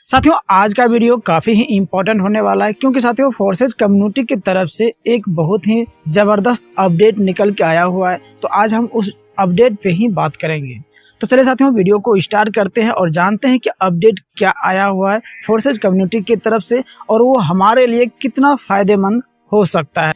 साथियों आज का वीडियो काफ़ी ही इम्पोर्टेंट होने वाला है क्योंकि साथियों फोर्सेज कम्युनिटी की तरफ से एक बहुत ही ज़बरदस्त अपडेट निकल के आया हुआ है। तो आज हम उस अपडेट पे ही बात करेंगे। तो चलिए साथियों वीडियो को स्टार्ट करते हैं और जानते हैं कि अपडेट क्या आया हुआ है फोर्सेज कम्युनिटी की तरफ से और वो हमारे लिए कितना फ़ायदेमंद हो सकता है।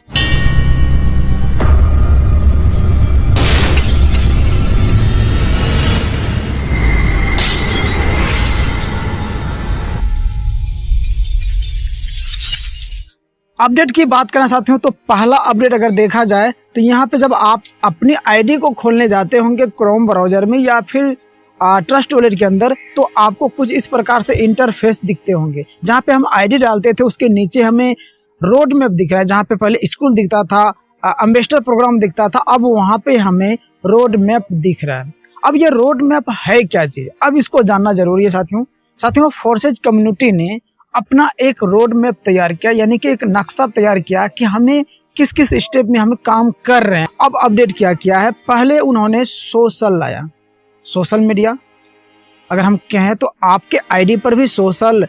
अपडेट की बात करें साथियों तो पहला अपडेट अगर देखा जाए तो यहाँ पे जब आप अपनी आईडी को खोलने जाते होंगे क्रोम ब्राउज़र में या फिर ट्रस्ट वॉलेट के अंदर, तो आपको कुछ इस प्रकार से इंटरफेस दिखते होंगे। जहाँ पे हम आईडी डालते थे उसके नीचे हमें रोड मैप दिख रहा है। जहाँ पे पहले स्कूल दिखता था, एम्बेसडर प्रोग्राम दिखता था, अब वहाँ पे हमें रोड मैप दिख रहा है। अब ये रोड मैप है क्या चीज़, अब इसको जानना जरूरी है साथियों फोर्सेज कम्युनिटी ने अपना एक रोड मैप तैयार किया, यानी कि एक नक्शा तैयार किया कि हमें किस किस स्टेप में हम काम कर रहे हैं। अब अपडेट क्या किया है, पहले उन्होंने सोशल लाया, सोशल मीडिया। अगर हम कहें तो आपके आईडी पर भी सोशल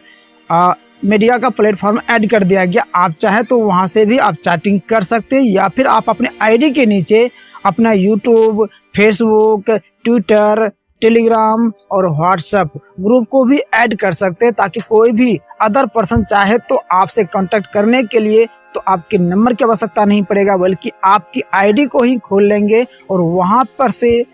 मीडिया का प्लेटफॉर्म ऐड कर दिया गया। आप चाहे तो वहां से भी आप चैटिंग कर सकते हैं या फिर आप अपने आईडी के नीचे अपना यूट्यूब, फेसबुक, ट्विटर, टेलीग्राम और व्हाट्सएप ग्रुप को भी ऐड कर सकते हैं, ताकि कोई भी अदर पर्सन चाहे तो आपसे कांटेक्ट करने के लिए तो आपके नंबर की आवश्यकता नहीं पड़ेगा, बल्कि आपकी आईडी को ही खोल लेंगे और वहां पर से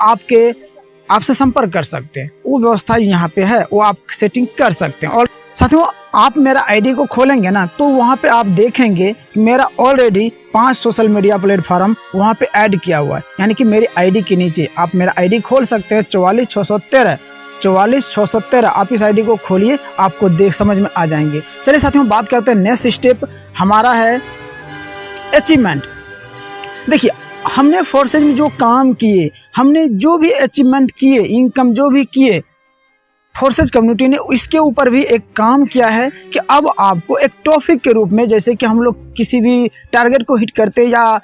आपसे संपर्क कर सकते हैं। वो व्यवस्था यहाँ पे है, वो आप सेटिंग कर सकते हैं। और साथियों आप मेरा आईडी को खोलेंगे ना तो वहाँ पे आप देखेंगे कि मेरा ऑलरेडी 5 सोशल मीडिया प्लेटफॉर्म वहाँ पे ऐड किया हुआ है। यानी कि मेरी आईडी के नीचे आप मेरा आईडी खोल सकते हैं 44 613 आप इस आईडी को खोलिए, आपको देख समझ में आ जाएंगे। चलिए साथियों बात करते हैं नेक्स्ट स्टेप हमारा है अचीवमेंट। देखिए हमने फोर्सेज में जो काम किए, हमने जो भी अचीवमेंट किए, इनकम जो भी किए, फोर्सेज कम्युनिटी ने इसके ऊपर भी एक काम किया है कि अब आपको एक टॉपिक के रूप में, जैसे कि हम लोग किसी भी टारगेट को हिट करते हैं या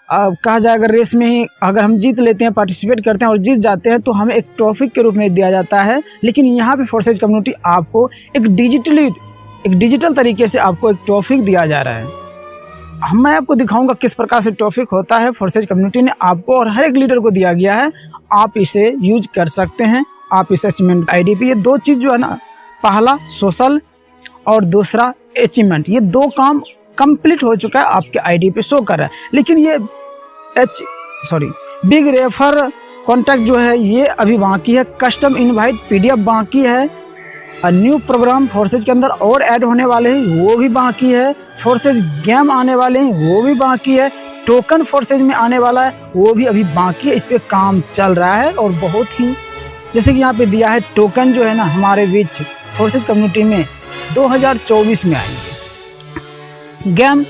कहा जाए अगर रेस में ही अगर हम जीत लेते हैं, पार्टिसिपेट करते हैं और जीत जाते हैं तो हमें एक टॉपिक के रूप में दिया जाता है। लेकिन यहाँ पे फोर्सेज कम्युनिटी आपको एक डिजिटल तरीके से आपको एक टॉपिक दिया जा रहा है। मैं आपको दिखाऊंगा किस प्रकार से टॉपिक होता है। फोर्सेज कम्युनिटी ने आपको और हर एक लीडर को दिया गया है, आप इसे यूज कर सकते हैं। आप इस अचीवमेंट आईडी पे ये दो चीज़ जो है ना, पहला सोशल और दूसरा अचीवमेंट, ये दो काम कंप्लीट हो चुका है, आपके आईडी पे शो कर रहा है। लेकिन ये बिग रेफर कॉन्टैक्ट जो है ये अभी बाकी है। कस्टम इनवाइट पीडीएफ बाकी है। न्यू प्रोग्राम फोर्सेज के अंदर और ऐड होने वाले हैं, वो भी बाकी है। फोर्सेज गेम आने वाले हैं, वो भी बाकी है। टोकन फोर्सेज में आने वाला है, वो भी अभी बाकी है। इस पे काम चल रहा है और बहुत ही, जैसे कि यहाँ पे दिया है टोकन जो है ना हमारे बीच फोर्सेज कम्युनिटी में 2024 में आएंगे। गेम,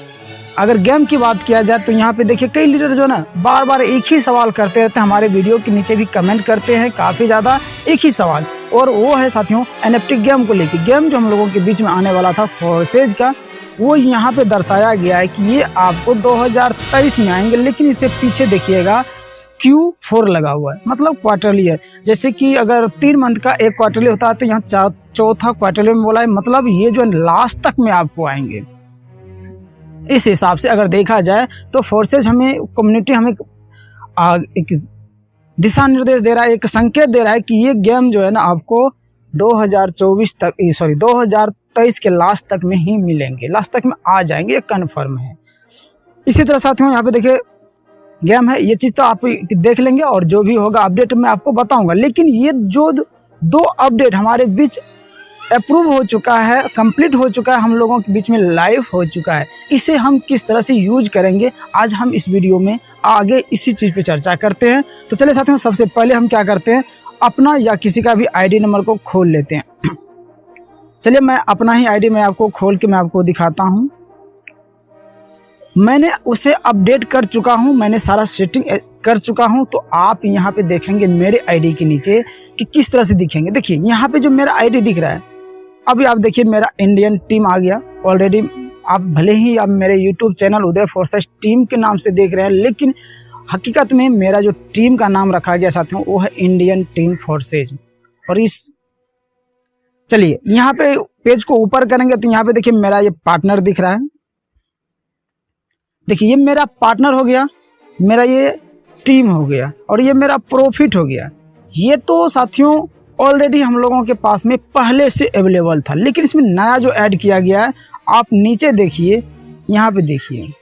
अगर गेम की बात किया जाए तो यहाँ पे देखिए कई लीडर जो है ना बार बार एक ही सवाल करते रहते हैं, हमारे वीडियो के नीचे भी कमेंट करते हैं काफ़ी ज़्यादा एक ही सवाल, और वो है साथियों एनएफटी गेम को लेकर। गेम जो हम लोगों के बीच में आने वाला था फोर्सेज का, वो यहाँ पे दर्शाया गया है कि ये आपको 2023 में आएंगे। लेकिन इसे पीछे देखिएगा Q4 लगा हुआ है, मतलब क्वार्टरली है। जैसे कि अगर 3 मंथ का एक क्वार्टरली होता है तो यहाँ चौथा क्वार्टरली में बोला है, मतलब ये जो लास्ट तक में आपको आएंगे। इस हिसाब से अगर देखा जाए तो फोर्सेज कम्युनिटी हमें एक दिशा निर्देश दे रहा है, एक संकेत दे रहा है कि ये गेम जो है ना आपको 2023 के लास्ट तक में ही मिलेंगे, लास्ट तक में आ जाएंगे, ये कन्फर्म है। इसी तरह साथियों यहाँ पे देखिए गेम है, ये चीज़ तो आप देख लेंगे और जो भी होगा अपडेट मैं आपको बताऊंगा। लेकिन ये जो 2 अपडेट हमारे बीच अप्रूव हो चुका है, कंप्लीट हो चुका है, हम लोगों के बीच में लाइव हो चुका है, इसे हम किस तरह से यूज करेंगे आज हम इस वीडियो में आगे इसी चीज़ पे चर्चा करते हैं। तो चलिए साथियों सबसे पहले हम क्या करते हैं, अपना या किसी का भी आईडी नंबर को खोल लेते हैं। चलिए मैं अपना ही आईडी मैं आपको खोल के मैं आपको दिखाता हूँ। मैंने उसे अपडेट कर चुका हूं, मैंने सारा सेटिंग कर चुका हूं। तो आप यहां पे देखेंगे मेरे आईडी के नीचे कि किस तरह से दिखेंगे। देखिए यहां पे जो मेरा आईडी दिख रहा है, अभी आप देखिए मेरा इंडियन टीम आ गया ऑलरेडी। आप भले ही आप मेरे यूट्यूब चैनल उदय फोर्सेज टीम के नाम से देख रहे हैं, लेकिन हकीकत में मेरा जो टीम का नाम रखा गया साथियों वो है इंडियन टीम फोर्सेज। और इस चलिए यहाँ पे पेज को ऊपर करेंगे तो यहाँ पे देखिए मेरा ये पार्टनर दिख रहा है। देखिए ये मेरा पार्टनर हो गया, मेरा ये टीम हो गया और ये मेरा प्रॉफिट हो गया। ये तो साथियों ऑलरेडी हम लोगों के पास में पहले से अवेलेबल था, लेकिन इसमें नया जो ऐड किया गया है, आप नीचे देखिए, यहाँ पे देखिए,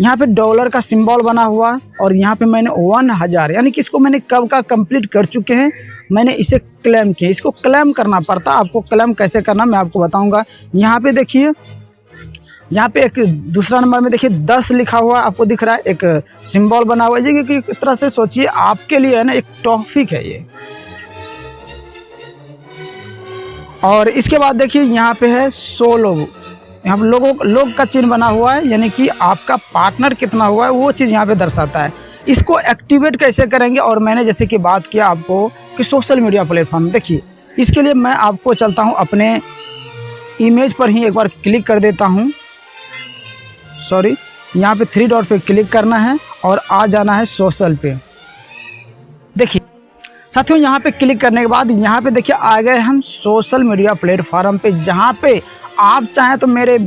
यहाँ पे डॉलर का सिंबल बना हुआ है और यहाँ पे मैंने 1000 यानी कि इसको मैंने कब का कंप्लीट कर चुके हैं, मैंने इसे क्लेम किया। इसको क्लेम करना पड़ता, आपको क्लेम कैसे करना मैं आपको बताऊंगा। यहाँ पे देखिए, यहाँ पे एक दूसरा नंबर में देखिए 10 लिखा हुआ आपको दिख रहा है, एक सिंबल बना हुआ है, कि एक तरह से सोचिए आपके लिए है ना एक टॉपिक है ये। और इसके बाद देखिए यहाँ पे है 100 लोग, यहाँ पे लोग का चिन्ह बना हुआ है, यानी कि आपका पार्टनर कितना हुआ है वो चीज़ यहाँ पे दर्शाता है। इसको एक्टिवेट कैसे करेंगे, और मैंने जैसे कि बात किया आपको कि सोशल मीडिया प्लेटफॉर्म, देखिए इसके लिए मैं आपको चलता हूँ अपने इमेज पर ही एक बार क्लिक कर देता हूँ। सॉरी, यहाँ पे 3 डॉट पे क्लिक करना है और आ जाना है सोशल पे। देखिए साथियों यहाँ पे क्लिक करने के बाद यहाँ पे देखिए आ गए हम सोशल मीडिया प्लेटफॉर्म पे, जहाँ पे आप चाहें तो मेरे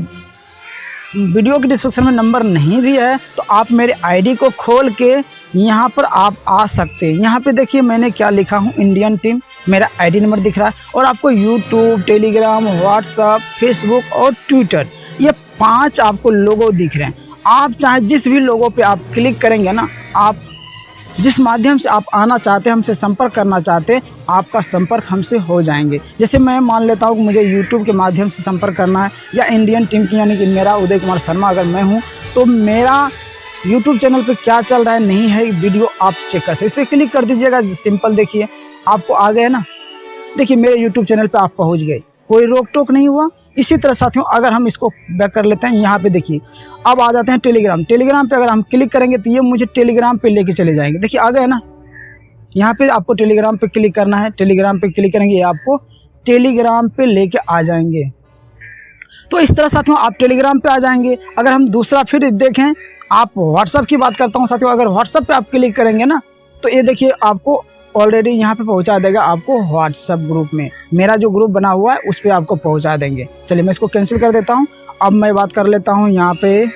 वीडियो के डिस्क्रिप्शन में नंबर नहीं भी है तो आप मेरे आईडी को खोल के यहाँ पर आप आ सकते हैं। यहाँ पे देखिए मैंने क्या लिखा हूँ, इंडियन टीम, मेरा आईडी नंबर दिख रहा है और आपको यूट्यूब, टेलीग्राम, व्हाट्सएप, फेसबुक और ट्विटर, ये 5 आपको लोगो दिख रहे हैं। आप चाहे जिस भी लोगों पे आप क्लिक करेंगे ना, आप जिस माध्यम से आप आना चाहते हैं, हमसे संपर्क करना चाहते हैं, आपका संपर्क हमसे हो जाएंगे। जैसे मैं मान लेता हूँ कि मुझे यूट्यूब के माध्यम से संपर्क करना है या इंडियन टीम की, यानी कि मेरा उदय कुमार शर्मा अगर मैं हूँ तो मेरा यूट्यूब चैनल पे क्या चल रहा है नहीं है वीडियो आप चेक कर सकते। इस पर क्लिक कर दीजिएगा, सिंपल, देखिए आपको आ गए ना, देखिए मेरे यूट्यूब चैनल पर आप पहुँच गए, कोई रोक टोक नहीं हुआ। इसी तरह साथियों अगर हम इसको बैक कर लेते हैं, यहाँ पे देखिए अब आ जाते हैं टेलीग्राम। टेलीग्राम पे अगर हम क्लिक करेंगे तो ये मुझे टेलीग्राम पे लेके चले जाएंगे। देखिए आ गए ना, यहाँ पे आपको टेलीग्राम पे क्लिक करना है, टेलीग्राम पे क्लिक करेंगे, ये आपको टेलीग्राम पे लेके आ जाएंगे। तो इस तरह साथियों आप टेलीग्राम पे आ जाएंगे। अगर हम दूसरा फिर देखें, आप व्हाट्सअप की बात करता हूँ साथियों, अगर व्हाट्सअप पे आप क्लिक करेंगे ना तो ये देखिए आपको ऑलरेडी यहाँ पे पहुँचा देगा आपको व्हाट्सएप ग्रुप में, मेरा जो ग्रुप बना हुआ है उस पर आपको पहुँचा देंगे। चलिए मैं इसको कैंसिल कर देता हूँ। अब मैं बात कर लेता हूँ यहाँ पे,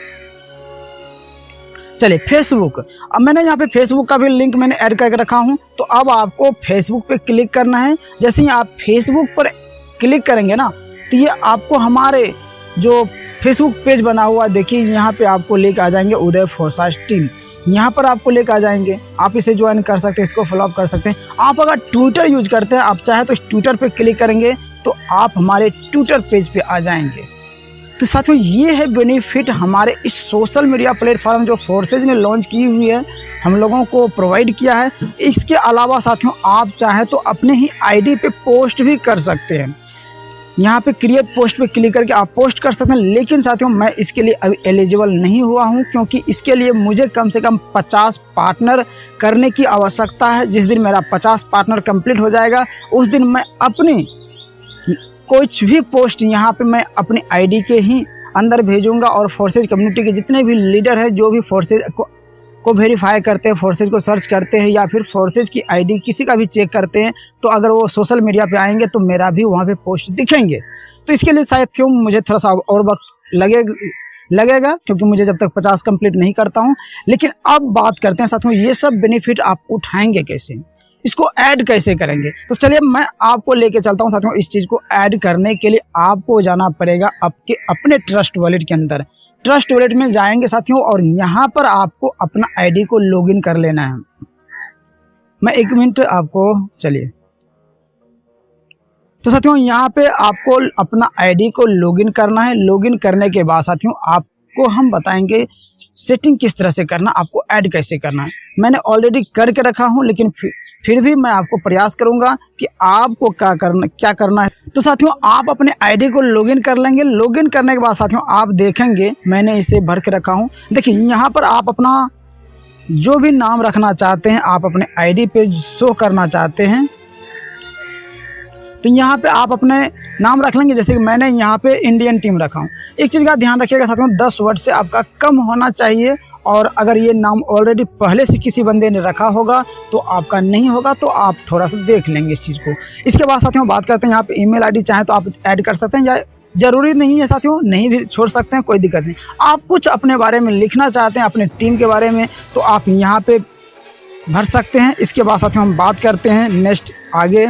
चलिए फेसबुक। अब मैंने यहाँ पे फेसबुक का भी लिंक मैंने ऐड करके रखा हूँ, तो अब आपको फेसबुक पे क्लिक करना है। जैसे ही आप फेसबुक पर क्लिक करेंगे ना तो ये आपको हमारे जो फेसबुक पेज बना हुआ है, देखिए यहाँ पे आपको लेकर आ जाएंगे उदय फोर्साज टीम, यहाँ पर आपको लेकर आ जाएंगे। आप इसे ज्वाइन कर सकते हैं, इसको फॉलोअप कर सकते हैं। आप अगर ट्विटर यूज करते हैं, आप चाहे तो ट्विटर पे क्लिक करेंगे तो आप हमारे ट्विटर पेज पे आ जाएंगे। तो साथियों ये है बेनिफिट हमारे इस सोशल मीडिया प्लेटफॉर्म जो फोर्सेज ने लॉन्च की हुई है, हम लोगों को प्रोवाइड किया है। इसके अलावा साथियों आप चाहे तो अपने ही आईडी पे पोस्ट भी कर सकते हैं। यहाँ पे क्रिएट पोस्ट पे क्लिक करके आप पोस्ट कर सकते हैं, लेकिन साथियों मैं इसके लिए अभी एलिजिबल नहीं हुआ हूँ, क्योंकि इसके लिए मुझे कम से कम 50 पार्टनर करने की आवश्यकता है। जिस दिन मेरा 50 पार्टनर कंप्लीट हो जाएगा उस दिन मैं अपनी कुछ भी पोस्ट यहाँ पे मैं अपनी आईडी के ही अंदर भेजूंगा और फोर्सेज कम्युनिटी के जितने भी लीडर हैं, जो भी फोर्सेज को वेरीफाई करते हैं, फोर्सेज को सर्च करते हैं या फिर फोर्सेज की आईडी किसी का भी चेक करते हैं, तो अगर वो सोशल मीडिया पे आएंगे तो मेरा भी वहाँ पे पोस्ट दिखेंगे। तो इसके लिए साथियों मुझे थोड़ा सा और वक्त लगेगा, क्योंकि मुझे जब तक 50 कंप्लीट नहीं करता हूँ। लेकिन अब बात करते हैं साथियों ये सब बेनिफिट आप उठाएंगे कैसे, इसको ऐड कैसे करेंगे। तो चलिए मैं आपको लेके चलता हूँ साथियों। इस चीज़ को ऐड करने के लिए आपको जाना पड़ेगा आपके अपने ट्रस्ट वॉलेट के अंदर। ट्रस्ट वॉलेट में जाएंगे साथियों और यहाँ पर आपको अपना आईडी को लॉगिन कर लेना है। मैं 1 मिनट आपको, चलिए तो साथियों यहाँ पे आपको अपना आईडी को लॉगिन करना है। लॉगिन करने के बाद साथियों आपको हम बताएंगे सेटिंग किस तरह से करना, आपको ऐड कैसे करना है। मैंने ऑलरेडी करके रखा हूं, लेकिन फिर भी मैं आपको प्रयास करूंगा कि आपको क्या करना है। तो साथियों आप अपने आईडी को लॉगिन कर लेंगे। लॉगिन करने के बाद साथियों आप देखेंगे मैंने इसे भर के रखा हूं। देखिए यहाँ पर आप अपना जो भी नाम रखना चाहते हैं, आप अपने आईडी पे शो करना चाहते हैं, तो यहाँ पे आप अपने नाम रख लेंगे। जैसे कि मैंने यहाँ पे इंडियन टीम रखा हूँ। एक चीज़ का ध्यान रखिएगा साथियों, 10 वर्ड से आपका कम होना चाहिए और अगर ये नाम ऑलरेडी पहले से किसी बंदे ने रखा होगा तो आपका नहीं होगा, तो आप थोड़ा सा देख लेंगे इस चीज़ को। इसके बाद साथियों बात करते हैं यहाँ पे ईमेल आईडी चाहे तो आप ऐड कर सकते हैं, या ज़रूरी नहीं है साथियों, नहीं भी छोड़ सकते हैं, कोई दिक्कत नहीं। आप कुछ अपने बारे में लिखना चाहते हैं, अपने टीम के बारे में, तो आप यहाँ पे भर सकते हैं। इसके बाद साथियों हम बात करते हैं नेक्स्ट आगे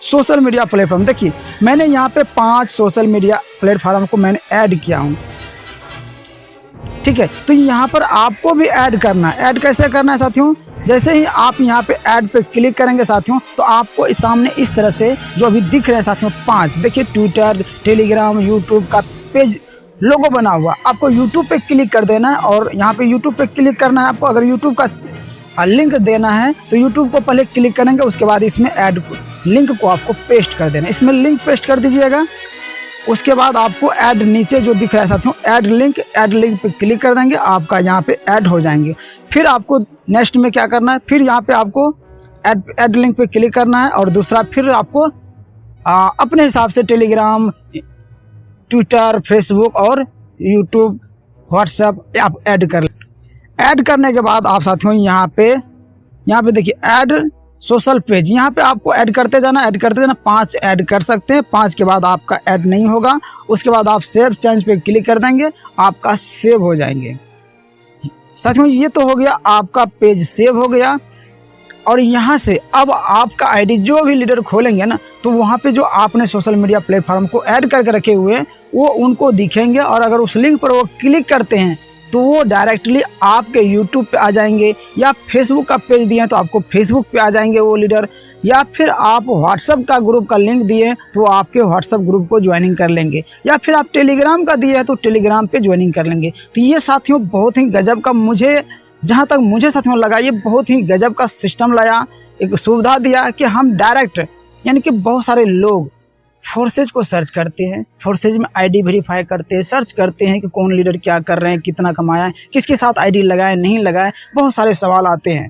सोशल मीडिया प्लेटफॉर्म। देखिए मैंने यहाँ पे 5 सोशल मीडिया प्लेटफॉर्म को मैंने ऐड किया हूँ, ठीक है। तो यहाँ पर आपको भी ऐड करना है। ऐड कैसे करना है साथियों, जैसे ही आप यहाँ पे ऐड पे क्लिक करेंगे साथियों, तो आपको इस सामने इस तरह से जो अभी दिख रहे हैं साथियों 5, देखिए ट्विटर, टेलीग्राम, यूट्यूब का पेज लोगो बना हुआ, आपको यूट्यूब पे क्लिक कर देना है। और यहाँ पे यूट्यूब पे क्लिक करना है आपको। अगर यूट्यूब का लिंक देना है तो यूट्यूब को पहले क्लिक करेंगे, उसके बाद इसमें ऐड लिंक को आपको पेस्ट कर देना है। इसमें लिंक पेस्ट कर दीजिएगा। उसके बाद आपको ऐड नीचे जो दिख रहा है साथियों ऐड लिंक पे क्लिक कर देंगे, आपका यहाँ पे ऐड हो जाएंगे। फिर आपको नेक्स्ट में क्या करना है, फिर यहाँ पे आपको ऐड लिंक पे क्लिक करना है। और दूसरा फिर आपको अपने हिसाब से टेलीग्राम, ट्विटर, फेसबुक और यूट्यूब, व्हाट्सएप आप ऐड कर लें। ऐड करने के बाद आप साथियों यहाँ पे देखिए ऐड सोशल पेज, यहाँ पे आपको ऐड करते जाना 5 ऐड कर सकते हैं। 5 के बाद आपका ऐड नहीं होगा, उसके बाद आप सेव चेंज पे क्लिक कर देंगे, आपका सेव हो जाएंगे। साथियों ये तो हो गया, आपका पेज सेव हो गया। और यहाँ से अब आपका आईडी जो भी लीडर खोलेंगे ना, तो वहाँ पे जो आपने सोशल मीडिया प्लेटफॉर्म को ऐड करके रखे हुए हैं वो उनको दिखेंगे। और अगर उस लिंक पर वो क्लिक करते हैं तो वो डायरेक्टली आपके यूट्यूब पे आ जाएंगे, या फेसबुक का पेज दिए हैं तो आपको फेसबुक पे आ जाएंगे वो लीडर, या फिर आप व्हाट्सएप का ग्रुप का लिंक दिए तो आपके व्हाट्सएप ग्रुप को ज्वाइनिंग कर लेंगे, या फिर आप टेलीग्राम का दिए हैं तो टेलीग्राम पे ज्वाइनिंग कर लेंगे। तो ये साथियों बहुत ही गजब का, मुझे जहाँ तक मुझे साथियों लगा, ये बहुत ही गजब का सिस्टम लाया, एक सुविधा दिया कि हम डायरेक्ट, यानी कि बहुत सारे लोग फोर्सेज को सर्च करते हैं, फोर्सेज में आईडी वेरीफाई करते हैं, सर्च करते हैं कि कौन लीडर क्या कर रहे हैं, कितना कमाया है, किसके साथ आईडी लगाए नहीं लगाए, बहुत सारे सवाल आते हैं।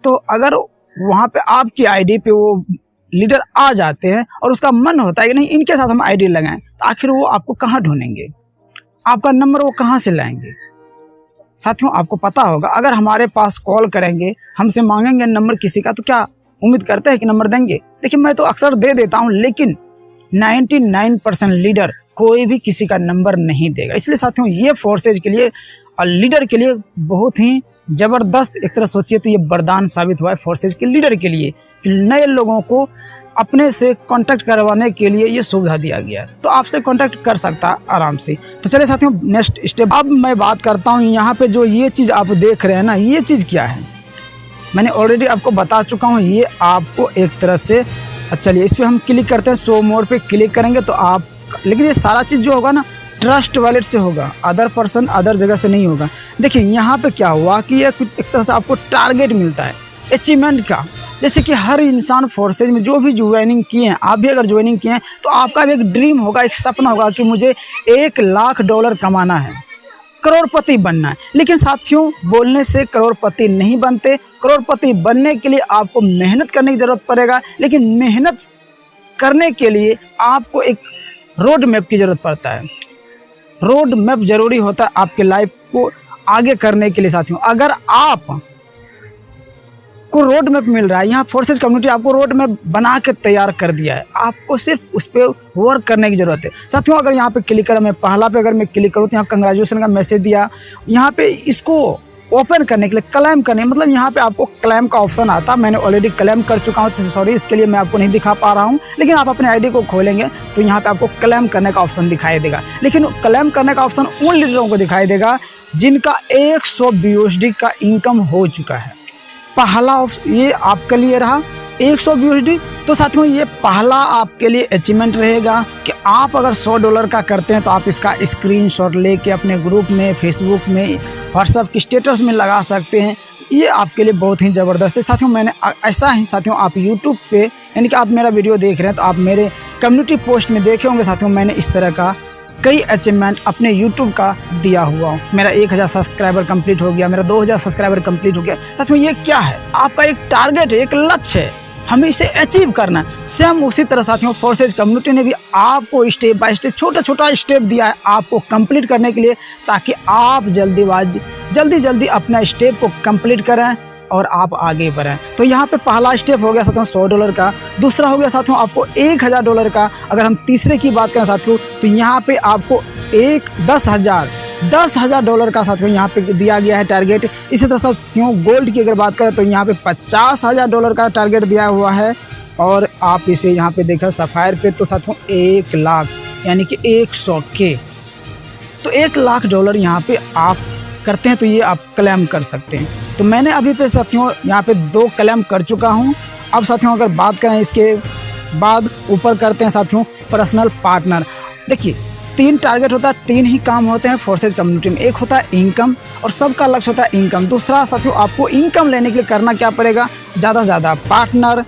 तो अगर वहाँ पे आपकी आईडी पे वो लीडर आ जाते हैं और उसका मन होता है कि नहीं इनके साथ हम आईडी लगाएं, तो आखिर वो आपको कहाँ ढूंढेंगे, आपका नंबर वो कहाँ से लाएंगे। साथियों आपको पता होगा, अगर हमारे पास कॉल करेंगे, हमसे मांगेंगे नंबर किसी का, तो क्या उम्मीद करते हैं कि नंबर देंगे? देखिए मैं तो अक्सर दे देता हूँ, लेकिन 99% लीडर कोई भी किसी का नंबर नहीं देगा। इसलिए साथियों ये फोर्सेज के लिए और लीडर के लिए बहुत ही ज़बरदस्त, एक तरह सोचिए तो ये वरदान साबित हुआ है फोर्सेज के लीडर के लिए कि नए लोगों को अपने से कांटेक्ट करवाने के लिए ये सुविधा दिया गया है। तो आपसे कांटेक्ट कर सकता है आराम से। तो चलिए साथियों नेक्स्ट स्टेप अब मैं बात करता हूँ। यहाँ पे जो ये चीज़ आप देख रहे हैं ना, ये चीज़ क्या है मैंने ऑलरेडी आपको बता चुका हूँ। ये आपको एक तरह से, चलिए इस पर हम क्लिक करते हैं, शो मोर पे क्लिक करेंगे तो आप, लेकिन ये सारा चीज़ जो होगा ना ट्रस्ट वॉलेट से होगा, अदर पर्सन अदर जगह से नहीं होगा। देखिए यहाँ पे क्या हुआ कि ये एक तरह से आपको टारगेट मिलता है अचीवमेंट का। जैसे कि हर इंसान फोर्सेज में जो भी ज्वाइनिंग किए हैं, आप भी अगर ज्वाइनिंग किए हैं तो आपका भी एक ड्रीम होगा, एक सपना होगा कि मुझे $1,00,000 कमाना है, करोड़पति बनना है। लेकिन साथियों बोलने से करोड़पति नहीं बनते। करोड़पति बनने के लिए आपको मेहनत करने की ज़रूरत पड़ेगा, लेकिन मेहनत करने के लिए आपको एक रोड मैप की ज़रूरत पड़ता है। रोड मैप ज़रूरी होता है आपके लाइफ को आगे करने के लिए। साथियों अगर आप को रोड मैप मिल रहा है, यहाँ फोर्सेज कम्युनिटी आपको रोड मैप बना के तैयार कर दिया है, आपको सिर्फ उस पर वर्क करने की ज़रूरत है। साथियों अगर यहाँ पे क्लिक करें, मैं पहला पे अगर मैं क्लिक करूँ तो यहाँ कंग्रेचुलेसन का मैसेज दिया। यहाँ पे इसको ओपन करने के लिए क्लेम करने, मतलब यहाँ पे आपको क्लेम का ऑप्शन आता। मैंने ऑलरेडी क्लेम कर चुका हूँ, तो सॉरी इसके लिए मैं आपको नहीं दिखा पा रहा हूँ। लेकिन आप अपने आईडी को खोलेंगे तो यहाँ पे आपको क्लेम करने का ऑप्शन दिखाई देगा। लेकिन क्लेम करने का ऑप्शन उन लीडरों को दिखाई देगा जिनका 100 BUSD का इनकम हो चुका है। पहला ये आपके लिए रहा 100 BUSD। तो साथियों ये पहला आपके लिए अचीवमेंट रहेगा कि आप अगर $100 का करते हैं तो आप इसका स्क्रीनशॉट लेके अपने ग्रुप में, फेसबुक में, व्हाट्सएप की स्टेटस में लगा सकते हैं। ये आपके लिए बहुत ही ज़बरदस्त है। साथियों मैंने ऐसा ही, साथियों आप यूट्यूब पे, यानी कि आप मेरा वीडियो देख रहे हैं तो आप मेरे कम्युनिटी पोस्ट में देखे होंगे साथियों, मैंने इस तरह का कई अचीवमेंट अपने YouTube का दिया हुआ हूँ। मेरा 1000 सब्सक्राइबर कंप्लीट हो गया, मेरा 2000 सब्सक्राइबर कंप्लीट हो गया। साथियों ये क्या है, आपका एक टारगेट है, एक लक्ष्य है, हमें इसे अचीव करना है। सेम उसी तरह साथियों फोर्सेज कम्युनिटी ने भी आपको स्टेप बाय स्टेप, छोटा छोटा स्टेप दिया है आपको कंप्लीट करने के लिए, ताकि आप जल्दीबाजी जल्दी जल्दी अपना स्टेप को कंप्लीट करें और आप आगे बढ़ें। तो यहाँ पे पहला स्टेप हो गया साथियों $100 का, दूसरा हो गया साथियों आपको $1000 का। अगर हम तीसरे की बात करें साथियों तो यहाँ पे आपको $10,000 का साथियों यहाँ पे दिया गया है टारगेट। इसी तरह साथियों गोल्ड की अगर बात करें तो यहाँ पे $50,000 का टारगेट दिया हुआ है। और आप इसे यहाँ पे देखा सफ़ायर पे तो साथियों 1 लाख यानी कि 100K, तो $1,00,000 यहाँ पे आप करते हैं तो ये आप क्लेम कर सकते हैं। तो मैंने अभी पे साथियों यहाँ पे 2 क्लेम कर चुका हूँ। अब साथियों अगर बात करें इसके बाद ऊपर करते हैं साथियों पर्सनल पार्टनर। देखिए 3 टारगेट होता है, 3 ही काम होते हैं फोर्सेज कम्युनिटी में। एक होता है इनकम और सबका लक्ष्य होता है इनकम। दूसरा साथियों आपको इनकम लेने के लिए करना क्या पड़ेगा, ज़्यादा से ज़्यादा पार्टनर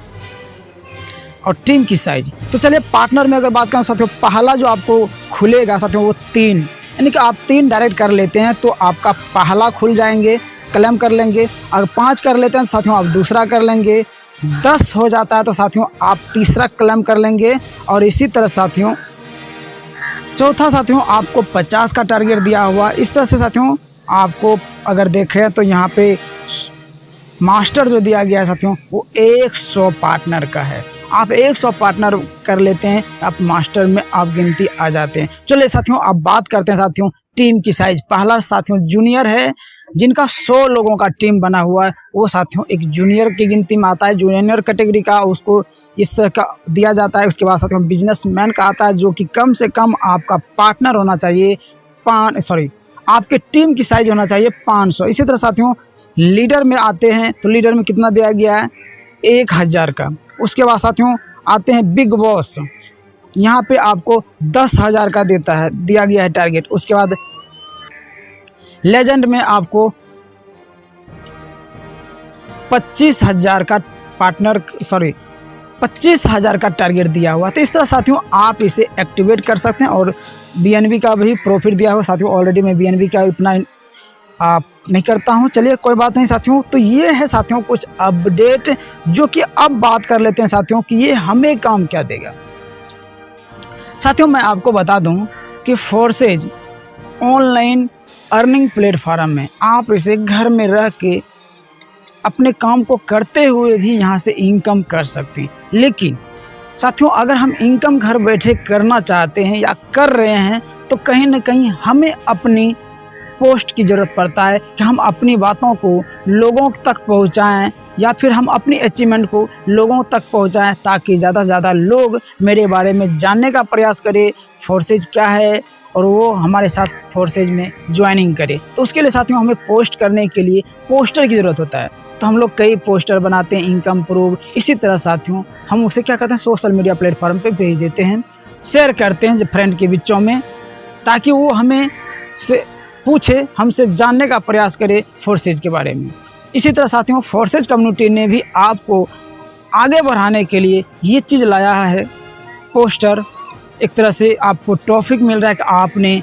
और टीम की साइज। तो चलिए पार्टनर में अगर बात करें साथियों, पहला जो आपको खुलेगा साथियों वो 3, यानी कि आप 3 डायरेक्ट कर लेते हैं तो आपका पहला खुल जाएंगे, क्लेम कर लेंगे। अगर 5 कर लेते हैं तो साथियों आप दूसरा कर लेंगे। 10 हो जाता है तो साथियों आप तीसरा क्लेम कर लेंगे। और इसी तरह साथियों चौथा साथियों आपको 50 का टारगेट दिया हुआ। इस तरह से साथियों आपको अगर देखें तो यहाँ पे मास्टर जो दिया गया है साथियों वो 100 पार्टनर का है। आप 100 पार्टनर कर लेते हैं, आप मास्टर में आप गिनती आ जाते हैं। चलिए साथियों अब बात करते हैं साथियों टीम की साइज। पहला साथियों जूनियर है जिनका 100 लोगों का टीम बना हुआ है, वो साथियों एक जूनियर की गिनती में आता है। जूनियर कैटेगरी का उसको इस तरह का दिया जाता है। उसके बाद साथियों बिजनेसमैन का आता है जो कि कम से कम आपका पार्टनर होना चाहिए आपके टीम की साइज होना चाहिए 500। इसी तरह साथियों लीडर में आते हैं तो लीडर में कितना दिया गया है 1000 का। उसके बाद साथियों आते हैं बिग बॉस, यहाँ पे आपको 10,000 का दिया गया है टारगेट। उसके बाद लेजेंड में आपको 25,000 का 25,000 का टारगेट दिया हुआ। तो इस तरह साथियों आप इसे एक्टिवेट कर सकते हैं। और BNB का भी प्रॉफिट दिया हुआ साथियों। ऑलरेडी मैं BNB का इतना आप नहीं करता हूं, चलिए कोई बात नहीं साथियों। तो ये है साथियों कुछ अपडेट जो कि अब बात कर लेते हैं साथियों कि ये हमें काम क्या देगा। साथियों मैं आपको बता दूं कि फोर्सेज ऑनलाइन अर्निंग प्लेटफॉर्म में आप इसे घर में रह के अपने काम को करते हुए भी यहाँ से इनकम कर सकते हैं। लेकिन साथियों अगर हम इनकम घर बैठे करना चाहते हैं या कर रहे हैं तो कहीं ना कहीं हमें अपनी पोस्ट की ज़रूरत पड़ता है कि हम अपनी बातों को लोगों तक पहुंचाएं या फिर हम अपनी अचीवमेंट को लोगों तक पहुंचाएं ताकि ज़्यादा से ज़्यादा लोग मेरे बारे में जानने का प्रयास करें फोर्सेज क्या है और वो हमारे साथ फोर्सेज में ज्वाइनिंग करे। तो उसके लिए साथियों हमें पोस्ट करने के लिए पोस्टर की ज़रूरत होता है। तो हम लोग कई पोस्टर बनाते हैं इनकम प्रूफ। इसी तरह साथियों हम उसे क्या करते हैं सोशल मीडिया प्लेटफॉर्म पे भेज देते हैं, शेयर करते हैं फ्रेंड के बीचों में ताकि वो हमें से पूछे, हमसे जानने का प्रयास करे फोर्सेज के बारे में। इसी तरह साथियों फोर्सेज कम्युनिटी ने भी आपको आगे बढ़ाने के लिए ये चीज़ लाया है पोस्टर। एक तरह से आपको टॉपिक मिल रहा है कि आपने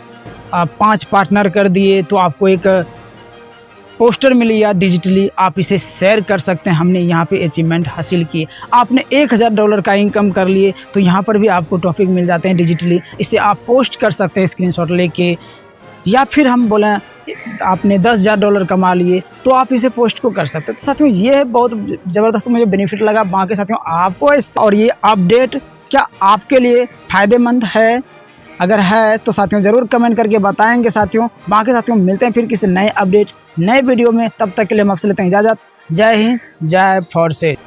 5 पार्टनर कर दिए तो आपको एक पोस्टर मिली या डिजिटली आप इसे शेयर कर सकते हैं। हमने यहाँ पे अचीवमेंट हासिल की। आपने $1000 का इनकम कर लिए तो यहाँ पर भी आपको टॉपिक मिल जाते हैं डिजिटली। इसे आप पोस्ट कर सकते हैं स्क्रीनशॉट लेके। या फिर हम बोलें आपने $10,000 कमा लिए तो आप इसे पोस्ट को कर सकते हैं। तो साथियों ये बहुत ज़बरदस्त मुझे बेनिफिट लगा। बाकी साथियों आपको और ये अपडेट क्या आपके लिए फ़ायदेमंद है? अगर है तो साथियों ज़रूर कमेंट करके बताएंगे साथियों। बाकी साथियों मिलते हैं फिर किसी नए अपडेट नए वीडियो में। तब तक के लिए हम आपसे लेते हैं इजाज़त। जय हिंद, जय फोर्सेज।